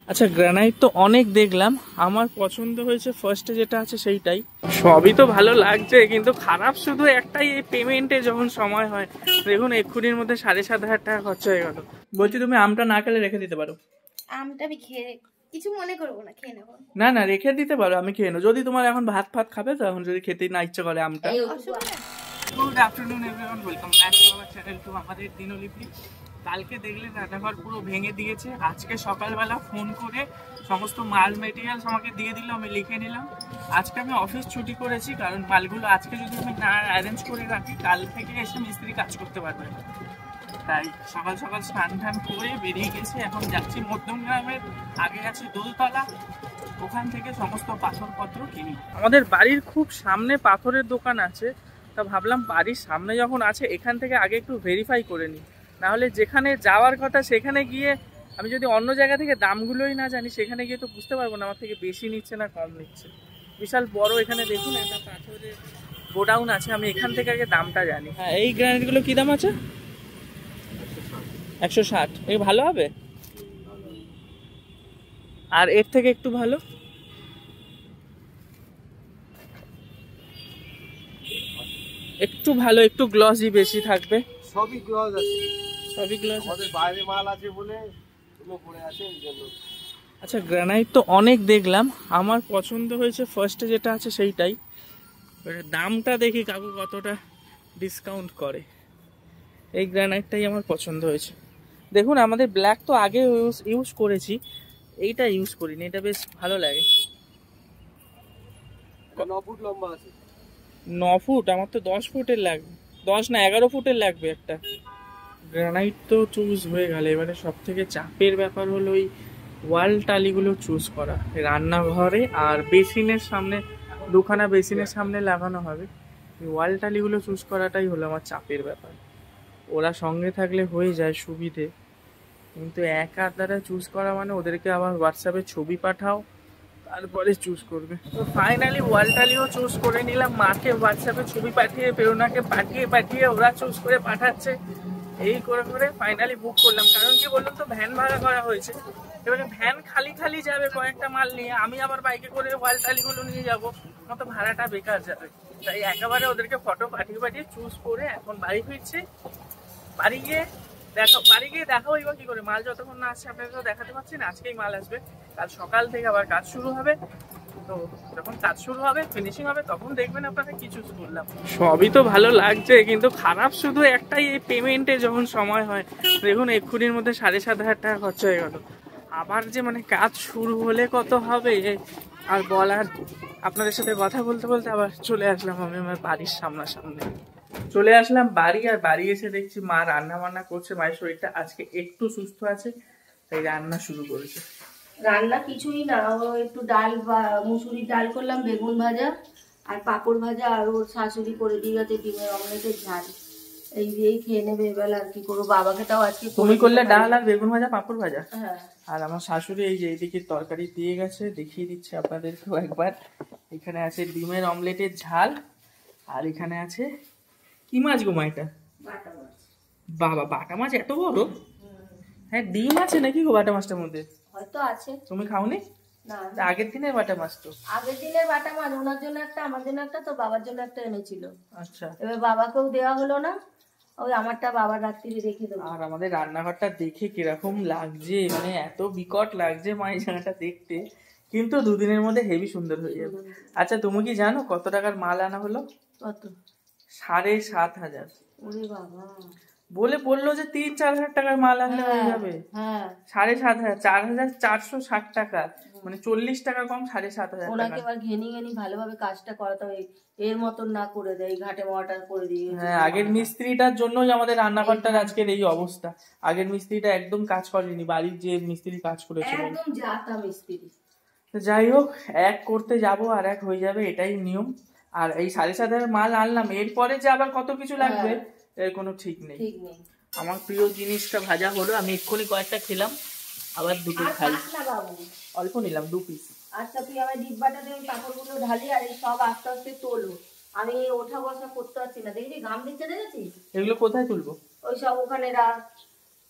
আচ্ছা, গ্রানাইট তো অনেক দেখলাম, আমার পছন্দ হয়েছে ফার্স্টে যেটা আছে সেইটাই। সবই তো ভালো লাগছে, কিন্তু খারাপ শুধু একটাই, এই পেমেন্টে যখন সময় হয়। দেখুন এক্ষুনির মধ্যে 7,500 টাকা খরচা হয়ে গেল। বলছি তুমি আমটা না খেলে রেখে দিতে পারো। আমটা আমি খেয়ে কিছু মনে করবো না, খেয়ে নেবো। না না, রেখে দিতে পারো, আমি খেয়ে নেবো। যদি তোমার এখন ভাত ফাত খাবে তখন যদি খেতে না ইচ্ছে করে আমটা। Good afternoon everyone, welcome back to our channel, to আমাদের দিনলিপি। কালকে দেখলেন রান্নাঘর পুরো ভেঙে দিয়েছে। আজকে সকালবেলা ফোন করে সমস্ত মাল মেটেরিয়ালস আমাকে দিয়ে দিল, আমি লিখে নিলাম। আজকে আমি অফিস ছুটি করেছি, কারণ মালগুলো আজকে যদি আমি না অ্যারেঞ্জ করে রাখি কাল থেকে এসে মিস্ত্রি কাজ করতে পারবে না। তাই সকাল সকাল স্নান টান করে বেরিয়ে গেছে। এখন যাচ্ছি মধ্যমগ্রামের, আগে আছে দোলতলা, ওখান থেকে সমস্ত পাথরপত্র কিনি। আমাদের বাড়ির খুব সামনে পাথরের দোকান আছে, তা ভাবলাম বাড়ির সামনে যখন আছে এখান থেকে আগে একটু ভেরিফাই করে নিই। নাহলে যেখানে যাওয়ার কথা সেখানে গিয়ে আমি যদি অন্য জায়গা থেকে দামগুলোই না জানি, সেখানে গিয়ে তো বুঝতে পারবো না আমার থেকে বেশি নিচ্ছে না কম নিচ্ছে। বিশাল বড় এখানে দেখুন একটা পাথরের গোডাউন আছে, আমি এখান থেকে আগে দামটা জানি। হ্যাঁ, এই গ্রানাইটগুলো কী দাম আছে? 160। এই ভালো হবে? আর এর থেকে একটু ভালো? একটু ভালো, একটু গ্লসি বেশি থাকবে। সবই গ্লস আছে, সবই গ্লস। আমাদের বাইরে মাল আছে বলে এগুলো পড়ে আছে এই জন্য। আচ্ছা, গ্রানাইট তো অনেক দেখলাম, আমার পছন্দ হয়েছে ফার্স্টে যেটা আছে সেইটাই। দামটা দেখি কাকু কতটা ডিসকাউন্ট করে। এই গ্রানাইটটাই আমার পছন্দ হয়েছে। দেখুন আমাদের ব্ল্যাক তো আগে ইউজ করেছি, এইটা ইউজ করিনি, এটা বেশ ভালো লাগে। 9 ফুট লম্বা আছে। 9 ফুট? আমার তো 10 ফুটের লাগবে। 10 না 11 ফুটের লাগবে একটা। গ্রানাইট তো চুজ হয়ে গেল। এবারে সব থেকে চাপের ব্যাপার হলো ওই ওয়াল টালিগুলো চুজ করা রান্নাঘরে, আর বেসিনের সামনে, দুখানা বেসিনের সামনে লাগানো হবে। এই ওয়াল টালিগুলো চুজ করাটাই হলো আমার চাপের ব্যাপার। ওরা সঙ্গে থাকলে হয়ে যায় সুবিধে, কিন্তু একা দ্বারা চুজ করা মানে ওদেরকে আবার হোয়াটসঅ্যাপে ছবি পাঠাও, তারপরে চুজ করবে। তো ফাইনালি ওয়ালটালিও চুজ করে নিলাম। মাকে হোয়াটসঅ্যাপে ছবি পাঠিয়ে, প্রেরণাকে পাঠিয়ে ওরা চুজ করে পাঠাচ্ছে। এই করে করে ফাইনালি বুক করলাম। কারণ কি বললাম তো, ভ্যান ভাড়া করা হয়েছে। এবারে ভ্যান খালি খালি যাবে কয়েকটা মাল নিয়ে, আমি আবার বাইকে করে ওয়ালটালিগুলো নিয়ে যাবো, মতো ভাড়াটা বেকার যাবে। তাই একেবারে ওদেরকে ফটো পাঠিয়ে চুজ করে এখন বাড়ি ফিরছি। বাড়ি গিয়ে দেখাবো এবার কি করে, মাল যতক্ষণ না আসছে আপনাকে তো দেখাতে পারছি না। আজকেই মাল আসবে, কাল সকাল থেকে আবার কাজ শুরু হবে। তো যখন কাজ শুরু হবে, ফিনিশিং হবে, তখন দেখবেন আপনাকে কি চুজ করলাম। সবই তো ভালো লাগছে, কিন্তু খারাপ শুধু একটাই, এই পেমেন্টে যখন সময় হয়। দেখুন এক্ষুনির মধ্যে 7,500 টাকা খরচা হয়ে গেল। আবার যে মানে কাজ শুরু হলে কত হবে আর বলার। আপনাদের সাথে কথা বলতে বলতে আবার চলে আসলাম আমি আমার বাড়ির সামনাসামনি। চলে আসলাম বাড়ি, আর বাড়ি এসে দেখছি মা রান্না বান্না করছে। মায়ের শরীরটা আজকে একটু সুস্থ আছে, তাই রান্না শুরু করেছে। রান্না কিছুই না, একটু ডাল বা মুসুরির ডাল করলাম, বেগুন ভাজা আর পাঁপড় ভাজা, আর ওর শাশুড়ি করে দিয়ে গেছে ডিমের অমলেটের ঝাল। এই দিয়েই খেয়ে নেবে এবেলা। আর কি করবো, বাবাকে তাও আজকে তুমি করলে ডাল আর বেগুন ভাজা পাঁপড় ভাজা। হ্যাঁ, আর আমার শাশুড়ি এই যে এইদিকে তরকারি দিয়ে গেছে, দেখিয়ে দিচ্ছে আপনাদেরকেও একবার। এখানে আছে ডিমের অমলেটের ঝাল, আর এখানে আছে কি মাছ গো মা এটা? বাটা মাছ। বাবা, বাটা মাছ এত বড়? হ্যাঁ, ডিম আছে নাকি গো বাটা মাছটার মধ্যে? হয়তো আছে। তুমি খাওনি? না, আগের দিনের বাটা মাছ তো। আগের দিনের বাটা মাছ, ওনার জন্য একটা, আমার জন্য একটা, তো বাবার জন্য একটা এনেছিল। আচ্ছা, এবার বাবাকেও দেওয়া হলো না, ওই আমারটা বাবার রাত্রিরে রেখে দেবো। আর আমাদের রান্নাঘরটা দেখে কিরকম লাগছে, মানে এত বিকট লাগছে মা এই জায়গাটা দেখতে, কিন্তু দুদিনের মধ্যে হেভি সুন্দর হয়ে যাবে। আচ্ছা, তুমি কি জানো কত টাকার মাল আনা হলো? কত? 7,500। ওরে বাবা, বলে বললো যে 3-4 হাজার টাকার মাল আনলে হয়ে যাবে। হ্যাঁ, 7,500, 4,460 টাকা, মানে 40 টাকা কম, 7,500 ওনাকে টাকা। এবার ঘেনি ভালোভাবে কাজটা করাতে হবে, এর মতন না করে দেয় ঘাটে মর্টার করে দিয়ে। হ্যাঁ, আগের মিস্ত্রিটার জন্যই আমাদের রান্নাঘরটার আজকের এই অবস্থা। আগের মিস্ত্রিটা একদম কাজ করেনি, বাড়ির যে মিস্ত্রি কাজ করেছিল একদম জাতা মিস্ত্রি। যাই হোক, এক করতে যাব আর এক হয়ে যাবে, এটাই নিয়ম। আর এই 7,500 মাল আনলাম, এরপরে যে আবার কত কিছু লাগবে এর কোনো ঠিক নেই। আমার প্রিয় জিনিসটা ভাজা হলো, আমি এক্ষুনি কয়েকটা খেলাম, আবার দুটো খাই। অল্প নিলাম, 2 পিস। আচ্ছা, তুই আমার ডিব্বাটা দিয়ে কাপড়গুলো ঢালি, আর এই সব আস্তে আস্তে তোলো। আমি ওঠা বসা করতে পারছি না, দেখি গাম দিচ্ছে, দেখেছিস? এগুলো কোথায় তুলবো? ওই সব ওখানে রাখ,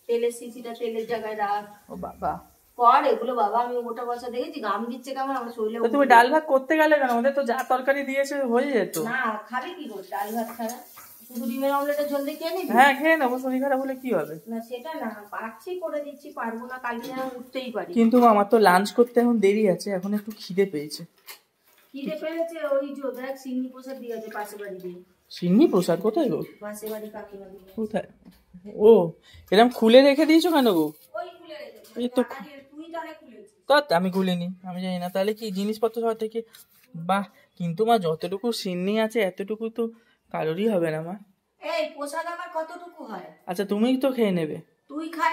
তেলের শিশিটা তেলের জায়গায় রাখ। ও বাবা, কর এগুলো বাবা, আমি মোটা পয়সা দেখেছি, গাম দিচ্ছে কেমন আমার শরীরে। তো তুমি ডাল ভাত করতে গেলে কেন? ওদের তো যা তরকারি দিয়েছে হয়ে যেত। না খাবি কি করে ডাল ভাত ছাড়া? শুধু ডিমের অমলেটের ঝোল দিয়ে খেয়ে নিবি? হ্যাঁ খেয়ে নেবো, শরীর খারাপ হলে কি হবে? না সেটা না, পারছি করে দিচ্ছি, পারবো না কালকে যেন উঠতেই পারি। কিন্তু আমার তো লাঞ্চ করতে এখন দেরি আছে, এখন একটু খিদে পেয়েছে। খিদে পেয়েছে, ওই যে দেখ সিন্নি প্রসাদ দিয়ে আছে পাশে বাড়ি দিয়ে। সিন্নি প্রসাদ কোথায় গো? পাশে বাড়ি কাকিমা দিয়ে। কোথায়? ও এরকম খুলে রেখে দিয়েছো কেন গো? ওই খুলে রেখেছে। এই তো তুই তাহলে খুলেছিস? তত আমি খুলিনি, আমি জানি না। তাহলে কি জিনিসপত্র সব থেকে বাহ, কিন্তু মা যতটুকু সিন্নি আছে এতটুকু তো কারোরই হবে না মা। এই প্রসাদ আমার কতটুকু হয়? আচ্ছা তুমিই তো খেয়ে নেবে। তুই খাই,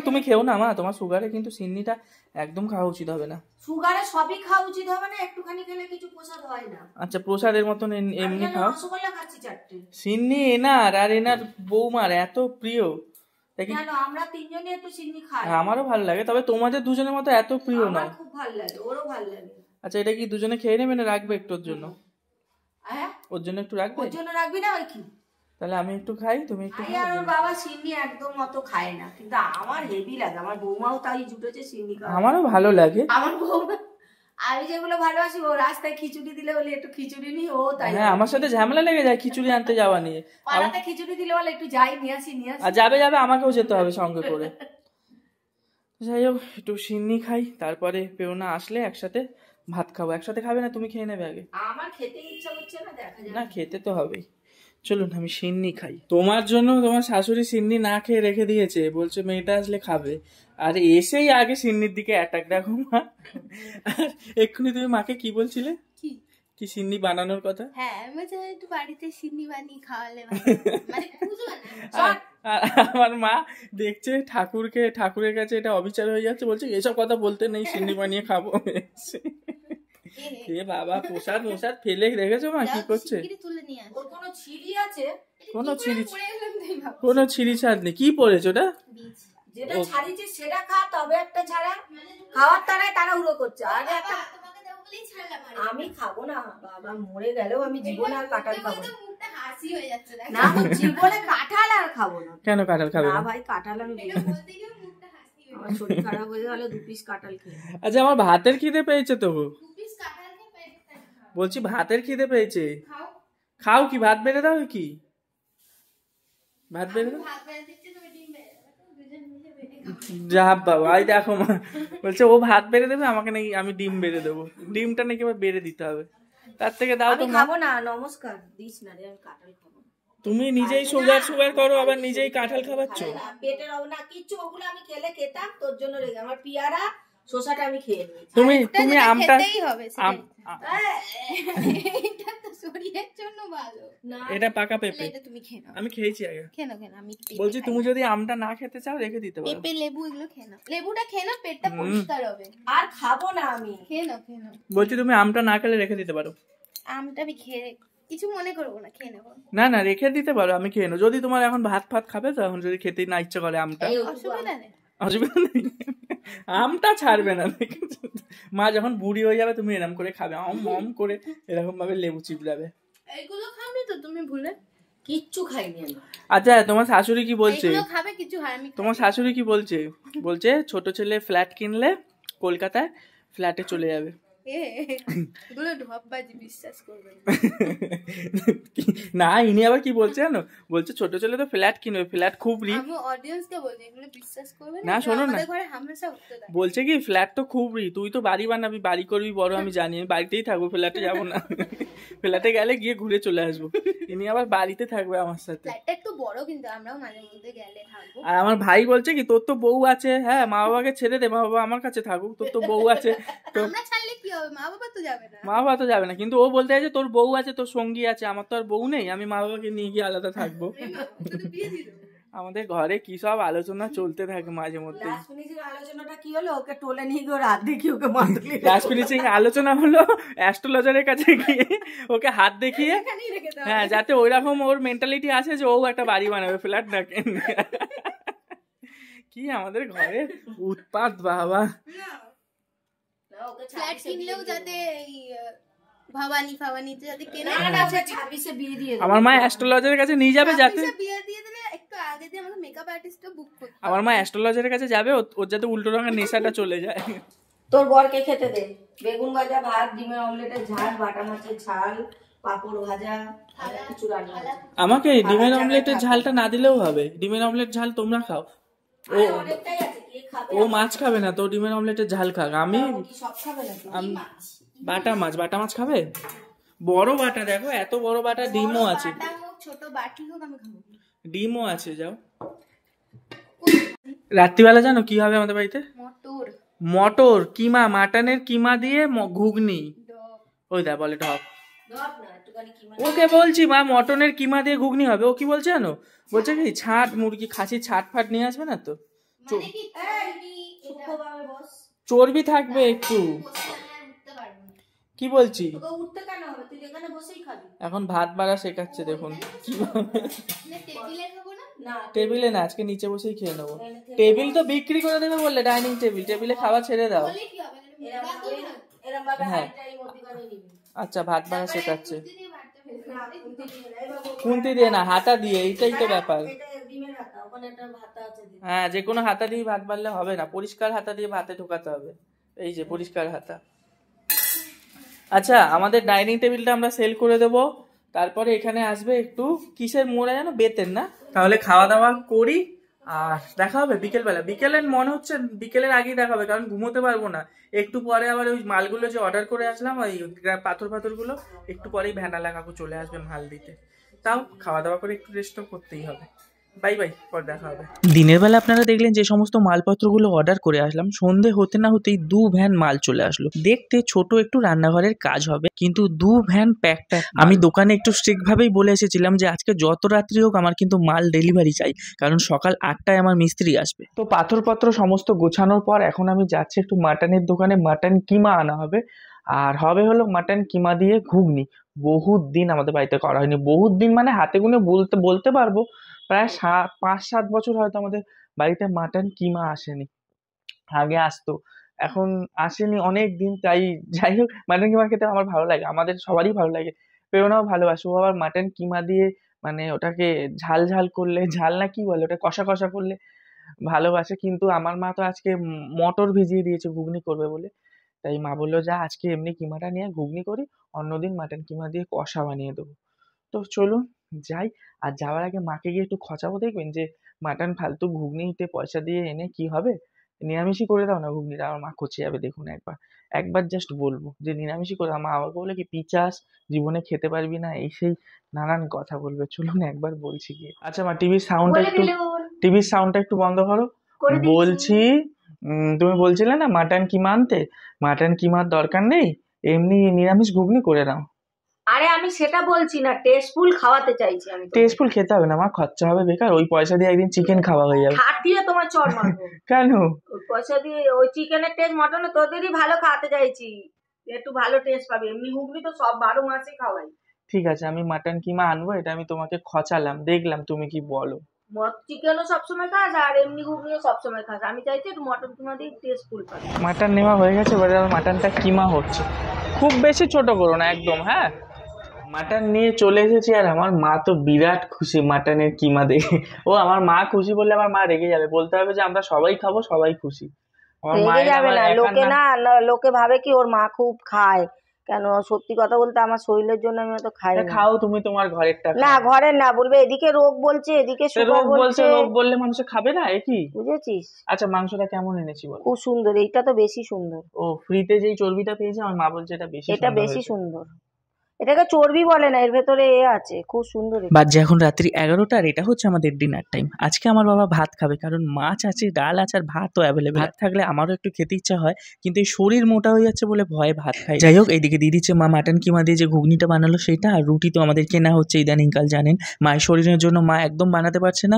তুমি খেও না মা, তোমার সুগারে কিন্তু সিন্নিটা একদম খাওয়া উচিত হবে না। সুগারে সবই খাওয়া উচিত হবে না, একটুখানি খেলে কিছু প্রসাদ হয় না। আচ্ছা প্রসাদের মতন এমনি খাও। রসগোল্লা খাচ্ছি 4টে। সিন্নি এনার আর এনার বৌমার এত প্রিয়। কেন আমরা তিনজনে একটু সিন্নি খাই। আমারও ভালো লাগে, তবে তোমাদের দুজনের মতো এত প্রিয় না। আমার খুব ভালো লাগে, ওরও ভালো লাগে। আচ্ছা এটা কি দুজনে খেয়ে নেবে না রাখবে একটু ওর জন্য? হ্যাঁ ওর জন্য একটু রাখবে? ওর জন্য রাখবি না ওই কি? তাহলে আমি একটু খাই, তুমি একটু আর ওর বাবা সিন্নি একদম অত খায় না, কিন্তু আমার হেভি লাগে। আমার বৌমাও তাই জুটেছে সিন্নি খাওয়া। আমারও ভালো লাগে। আমার বৌমা, আমি যেগুলো ভালোবাসি, ও রাস্তায় খিচুড়ি দিলে বলে একটু খিচুড়ি নি, ও তাই। হ্যাঁ আমার সাথে ঝামেলা লেগে যায় খিচুড়ি আনতে যাওয়া নিয়ে। পাড়াতে খিচুড়ি দিলে বলে একটু যাই নিয়ে আসি। আর যাবে আমাকেও যেতে হবে সঙ্গে করে। যাই হোক একটু সিন্নি খাই, তারপরে পেওনা আসলে একসাথে ভাত খাবো। একসাথে খাবে না? তুমি খেয়ে নেবে আগে। আমার খেতে ইচ্ছা করছে না, দেখা যাক। না খেতে তো হবেই। চলুন আমি সিন্নি খাই। তোমার জন্য তোমার শাশুড়ি সিন্নি না খেয়ে রেখে দিয়েছে, বলছে মেয়েটা আসলে খাবে। আর এসেই আগে সিন্নির দিকে অ্যাটাক। দেখো মা, আর এক্ষুনি তুমি মাকে কি বলছিলে? কি সিন্নি বানানোর কথা? হ্যাঁ আমি চাই একটু বাড়িতে সিন্নি বানিয়ে খাওয়ালে মানে বুঝবে না। আমার মা দেখছে ঠাকুরের কাছে এটা অবিচার হয়ে যাচ্ছে, বলছে এসব কথা বলতে নেই, সিন্নি বানিয়ে খাবো। এ বাবা প্রসাদ ফেলে রেখেছো মা, কি করছে? ওর কোনো ছিড়ি আছে? কোনো ছিঁড়ি ছাড় নেই। কি পড়েছে ওটা? যেটা ছাড়িছে সেটা খা, তবে একটা ছাড়া খাওয়ার তারাই তারা উড়ো করছে। আর একটা আমি খাবো না বাবা, মরে গেলেও আমি জীবনে আর কাঁঠাল খাবো না। না জীবনে কাঁঠাল আর খাবো না। কেন কাঁঠাল খাবে না? ভাই কাঁঠাল আমি আমার শরীর খারাপ হয়ে গেল 2 পিস কাঁঠাল খেয়ে। আচ্ছা আমার ভাতের খিদে পেয়েছে তো, বলছি ভাতের খিদে পেয়েছে। খাও কি, ভাত বেড়ে দাও কি? ভাত বেড়ে দাও। যা বাবা, এই দেখো মা বলছে ও ভাত বেড়ে দেবে, আমাকে নাকি আমি ডিম বেড়ে দেবো। ডিমটা নাকি আবার বেড়ে দিতে হবে। তার থেকে দাও তো। খাবো না, নমস্কার দিস না রে, আমি কাঁঠাল খাবো। তুমি নিজেই সুগার করো, আবার নিজেই কাঁঠাল খাওয়াচ্ছ। পেটের হবে না কিছু, ওগুলো আমি খেতাম তোর জন্য রেগে। আমার পিয়ারা শসাটা আমি খেয়ে নিয়েছি। তুমি আমটা এটা পাকা পেঁপে আমি খেয়েছি আগে। বলছি তুমি যদি আমটা না খেতে চাও রেখে দিতে পারো। পেঁপে লেবু এগুলো খেয়ে নাও, লেবুটা খেয়ে নাও, পেটটা পরিষ্কার হবে। আর খাবো না আমি। খেয়ে নাও। বলছি তুমি আমটা না খেলে রেখে দিতে পারো। আমটা আমি খেয়ে কিছু মনে করবো না, খেয়ে নেবো। না রেখে দিতে পারো, আমি খেয়ে নেবো। যদি তোমার এখন ভাত খাবে তো, এখন যদি খেতে না ইচ্ছা করে আমটা, অসুবিধা নেই। আমটা ছাড়বে না। মা যখন বুড়ি হয়ে যাবে তুমি এরকম করে খাবে, অম করে এরকম ভাবে লেবু চিপড়াবে। এইগুলো খাবে তো তুমি ভুলে? কিচ্ছু খাইনি আমি। আচ্ছা তোমার শাশুড়ি কি বলছে? খাবে কিছু হয়। তোমার শাশুড়ি কি বলছে ছোট ছেলে ফ্ল্যাট কিনলে কলকাতায় ফ্ল্যাটে চলে যাবে। না ইনি আবার কি বলছে জানো? বলছে ছোট ছেলে তো ফ্ল্যাট কিনবে, ফ্ল্যাট খুব না শোনো না, বলছে কি ফ্ল্যাট তো খুব তুই তো বাড়ি বানাবি, বাড়ি করবি বড়, আমি জানি, আমি বাড়িতেই থাকবো, ফ্ল্যাটে যাবো না। ফ্ল্যাটে গেলে গিয়ে ঘুরে চলে আসবো। ইনি আবার বাড়িতে থাকবে আমার সাথে। আর আমার ভাই বলছে কি তোর তো বউ আছে, হ্যাঁ মা বাবাকে ছেড়ে দে, মা বাবা আমার কাছে থাকুক, তোর তো বউ আছে। মা বাবা তো যাবে না, কিন্তু ও বলতে চাইছে তোর বউ আছে, তোর সঙ্গী আছে, আমার তো আর বউ নেই, আমি মা বাবাকে নিয়ে গিয়ে আলাদা থাকবো। আমাদের ঘরে কি সব আলোচনা চলতে থাকে মাঝে মধ্যে। আলোচনাটা কি হলো? ওকে টোলে নিয়ে গিয়ে রাত দেখিয়ে ওকে মারলি। লাস্ট ফিনিশিং আলোচনা হলো অ্যাস্ট্রোলজারের কাছে গিয়ে ওকে হাত দেখিয়ে, হ্যাঁ যাতে ওইরকম ওর মেন্টালিটি আছে যে ও একটা বাড়ি বানাবে, ফ্ল্যাট না কেন। কি আমাদের ঘরে উৎপাত বাবা। ফ্ল্যাট কিনলেও যাতে ভবানী ফাবানিতে যদি কেনা না না, সে 26-এ বিয়ে দিয়ে দেবে। আমার মা অ্যাস্ট্রোলজারের কাছে নিয়ে যাবে যাতে বিয়ে দিয়ে দিলে একটু আগে দিয়ে আমাকে মেকআপ আর্টিস্টটা বুক করতে আমার মা অ্যাস্ট্রোলজারের কাছে যাবে ওর যাতে উল্টো রঙের নেশাটা চলে যায়। তোর বরকে খেতে দে বেগুন ভাজা, ভাত, ডিমের অমলেটের ঝাল, বাটা মাছের ঝাল, পাঁপড় ভাজা, আর কিছু রান্না আছে। আমাকে ডিমের অমলেটের ঝালটা না দিলেও হবে, ডিমের অমলেট ঝাল তোমরা খাও। ও আরে অনেকটাই আছে, কে খাবে? ও মাছ খাবে না তো ডিমের অমলেটের ঝাল খাক। আমি কি সব খাবে নাকি? বাটা মাছ খাবে, বড় বাটা দেখো, এত বড় বাটা, ডিমও আছে, বাটা হোক ছোট বাটি হোক আমি খাবো। ডিমও আছে। যাও, রাত্রিবেলা জানো কি হবে আমাদের বাড়িতে? মটর কিমা, মাটনের কিমা দিয়ে ঘুগনি। ওই দা বলে ঢপ, ধর না একটুখানি কি ওকে বলছি মা মটনের কিমা দিয়ে ঘুগনি হবে। ও কি বলছে জানো? বলছে কি ছাট মুরগি খাসির ছাট ফাট নিয়ে আসবে না তো, মানে কি সূক্ষ্মভাবে বস। চর্বি থাকবে একটু। উঠতে পারবো না। কি বলছি? তোকে উঠতে কেন হবে? তুই এখানে বসেই খাবি। এখন ভাত বাড়া শেখাচ্ছে দেখুন কিভাবে। টেবিলে খাবো না? না টেবিলে না, আজকে নিচে বসেই খেয়ে নেবো। টেবিল তো বিক্রি করে দেবে বললে, ডাইনিং টেবিল, টেবিলে খাওয়া ছেড়ে দাও। বলে কি হবে? এরম ভাবে হ্যাঁ। হাইটাই মধ্যখানে নিবি। আচ্ছা ভাত বাড়া শেখাচ্ছে, খুন্তি দিয়ে ভাতটা ফেলতে না, হবে। খুন্তি দিয়ে না, এবার বল। খুন্তি দিয়ে না, হাতা দিয়ে, এইটাই তো ব্যাপার। এটা ডিমের হাতা, ওখানে একটা ভাতা আছে দিদি। হ্যাঁ, যে কোনো হাতা দিয়ে ভাত বাড়লে হবে না, পরিষ্কার হাতা দিয়ে ভাতে ঢোকাতে হবে। এই যে পরিষ্কার হাতা। আচ্ছা, আমাদের ডাইনিং টেবিলটা আমরা সেল করে দেবো, তারপরে এখানে আসবে একটু কিসের মোড়া যেন, বেতের না? তাহলে খাওয়া দাওয়া করি আর দেখা হবে বিকেলবেলা। বিকেলের মনে হচ্ছে বিকেলের আগেই দেখা হবে, কারণ ঘুমোতে পারবো না। একটু পরে আবার ওই মালগুলো যে অর্ডার করে আসলাম, ওই পাথরগুলো, একটু পরেই ভ্যানালা কাকু চলে আসবে মাল দিতে। তাও খাওয়া দাওয়া করে একটু রেস্টও করতেই হবে। বাই বাই, পর দেখা হবে। দিনের বেলা আপনারা দেখলেন যে সমস্ত মালপত্রগুলো অর্ডার করে আসলাম, সন্ধে হতে না হতেই 2 ভ্যান মাল চলে আসলো। দেখতে ছোট একটু রান্নাঘরের কাজ হবে, কিন্তু 2 ভ্যান প্যাক। আমি দোকানে একটু স্ট্রিক্ট ভাবেই বলে এসেছিলাম যে আজকে যত রাত্রি হোক আমার কিন্তু মাল ডেলিভারি চাই, কারণ সকাল 8টায় আমার মিস্ত্রি আসবে। তো পাথরপত্র সমস্ত গোছানোর পর এখন আমি যাচ্ছি একটু মাটনের দোকানে, মাটন কিমা আনা হবে। আর হবে হলো মাটন কিমা দিয়ে ঘুগনি। বহুত দিন আমাদের বাড়িতে করা হয়নি, বহুত দিন মানে হাতে গুনে বলতে পারবো প্রায় 5-7 বছর হয়তো আমাদের বাড়িতে মাটন কিমা আসেনি। আগে আসতো, এখন আসেনি অনেক দিন। তাই যাই হোক, মাটন কিমা খেতে আমার ভালো লাগে, আমাদের সবারই ভালো লাগে। প্রেরণাও ভালোবাসে, ও আবার মাটন কিমা দিয়ে মানে ওটাকে ঝাল ঝাল করলে, ঝাল না কি বলে ওটা, কষা কষা করলে ভালোবাসে। কিন্তু আমার মা তো আজকে মটর ভিজিয়ে দিয়েছে ঘুগনি করবে বলে, তাই মা বললো যা আজকে এমনি কিমাটা নিয়ে ঘুগনি করি, অন্যদিন মাটন কিমা দিয়ে কষা বানিয়ে দেবো। তো চলুন যাই। আর যাওয়ার আগে মাকে গিয়ে একটু খচাবো, দেখবেন যে মাটন ফালতু ঘুগনিতে পয়সা দিয়ে এনে কি হবে, নিরামিষই করে দাও না ঘুগনিটা। আমার মা খচে যাবে দেখুন, একবার জাস্ট বলবো যে নিরামিষই করে। মা আমাকে বলে কি পিচাস জীবনে খেতে পারবি না, এই সেই নানান কথা বলবে। চলুন একবার বলছি গিয়ে। আচ্ছা মা, টিভির সাউন্ডটা একটু বন্ধ করো। বলছি তুমি বলছিলে না মাটন কিমা আনতে, মাটন কিমার দরকার নেই, এমনি নিরামিষ ঘুগনি করে নাও। আরে আমি সেটা বলছি না, টেস্টফুল খাওয়াতে চাইছি আমি। টেস্টফুল খেতে হবে না মা, খরচা হবে বেকার। ওই পয়সা দিয়ে একদিন চিকেন খাওয়া হয়ে যাবে। খাটিয়ে তোমার চর মারবো। কেন? ওই পয়সা দিয়ে ওই চিকেনের টেস্ট মটনে তোদেরই ভালো খাওয়াতে চাইছি, একটু ভালো টেস্ট পাবি। এমনি ঘুগনি তো সব 12 মাসে খাওয়াই। ঠিক আছে, আমি মাটন কিমা আনবো, এটা আমি তোমাকে খচালাম, দেখলাম তুমি কি বলো। চিকেনও সবসময় খাস আর এমনি ঘুগনিও সবসময় খাস, আমি চাইছি একটু মটন কিমা দিয়ে টেস্টফুল পাবি। মাটন নেওয়া হয়ে গেছে, এবারে মাটনটা কিমা হচ্ছে। খুব বেশি ছোট করো না একদম। হ্যাঁ, মাটন নিয়ে চলে এসেছি আর আমার মা তো বিরাট খুশি মাটনের কিমা দেখে। ও আমার মা খুশি বললে আমার মা রেগে যাবে, বলতে হবে যে আমরা সবাই খাবো, সবাই খুশি। রেগে যাবে না, লোকে ভাবে কি ওর মা খুব খায়। কেন, সত্যি কথা বলতে আমার শরীরের জন্য আমি অত খাই না। খাও তুমি তোমার ঘরেরটা। না ঘরের না, বলবে এদিকে রোগ বলছে, এদিকে সুগার বলছে। রোগ বললে মানুষ খাবে না, একই বুঝেছিস? আচ্ছা মাংসটা কেমন এনেছি বল? খুব সুন্দর, এইটা তো বেশি সুন্দর। ও ফ্রিতে যেই চর্বিটা পেয়েছে আমার মা বলছে এটা বেশি সুন্দর। এটাকে চর্বি বলে না, এর ভেতরে আছে, খুব সুন্দর। বাজে এখন রাত্রি 11টা আর এটা হচ্ছে আমাদের ডিনার টাইম। আজকে আমার বাবা ভাত খাবে, কারণ মাছ আছে, ডাল আছে আর ভাতও অ্যাভেলেবেল। ভাত থাকলে আমারও একটু খেতে ইচ্ছা হয়, কিন্তু এই শরীর মোটা হয়ে যাচ্ছে বলে ভয়ে ভাত খাই। যাই হোক, এইদিকে দিয়ে দিচ্ছে মা মাটন কিমা দিয়ে যে ঘুগনিটা বানালো সেটা, আর রুটি তো আমাদের কেনা হচ্ছে ইদানিংকাল, জানেন মায়ের শরীরের জন্য মা একদম বানাতে পারছে না।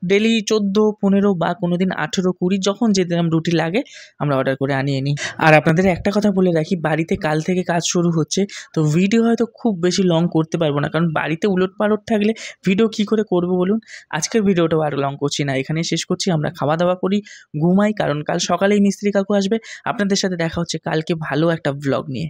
ডেলি 14-15 বা কোনোদিন 18-20 যখন যেদিন রুটি লাগে আমরা অর্ডার করে আনিয়ে নিই। আর আপনাদের একটা কথা বলে রাখি, বাড়িতে কাল থেকে কাজ শুরু হচ্ছে, তো ভিডিও হয়তো খুব বেশি লং করতে পারবো না, কারণ বাড়িতে উলট পালট থাকলে ভিডিও কি করে করবো বলুন। আজকের ভিডিওটাও আর লং করছি না, এখানে শেষ করছি। আমরা খাওয়া দাওয়া করি, ঘুমাই, কারণ কাল সকালেই মিস্ত্রি কাকু আসবে। আপনাদের সাথে দেখা হচ্ছে কালকে ভালো একটা ব্লগ নিয়ে।